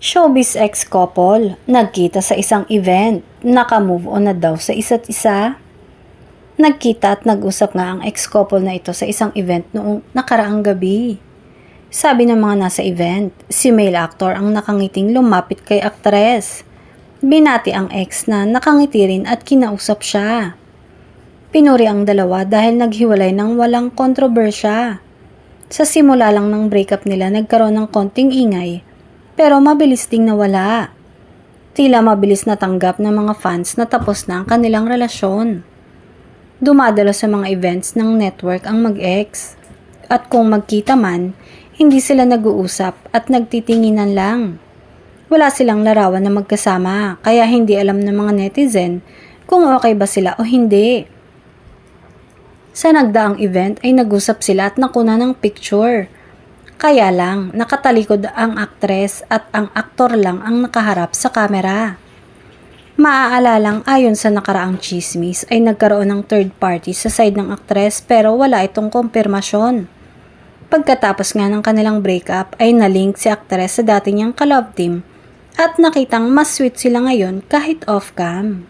Showbiz ex-couple, nagkita sa isang event, naka-move on na daw sa isa't isa. Nagkita at nag-usap nga ang ex-couple na ito sa isang event noong nakaraang gabi. Sabi ng mga nasa event, si male actor ang nakangiting lumapit kay aktres. Binati ang ex na nakangiti rin at kinausap siya. Pinuri ang dalawa dahil naghiwalay ng walang kontrobersya. Sa simula lang ng breakup nila nagkaroon ng konting ingay, pero mabilis ding nawala. Tila mabilis natanggap ng mga fans na tapos na ang kanilang relasyon. Dumadalo sa mga events ng network ang mag-ex. At kung magkita man, hindi sila nag-uusap at nagtitinginan lang. Wala silang larawan na magkasama, kaya hindi alam ng mga netizen kung okay ba sila o hindi. Sa nagdaang event ay nag-usap sila at nakuna ng picture. Kaya lang, nakatalikod ang aktres at ang aktor lang ang nakaharap sa kamera. Maaalalang ayon sa nakaraang chismis ay nagkaroon ng third party sa side ng aktres pero wala itong kumpirmasyon. Pagkatapos nga ng kanilang breakup ay nalink si aktres sa dati niyang ka-love team at nakitang mas sweet sila ngayon kahit off-cam.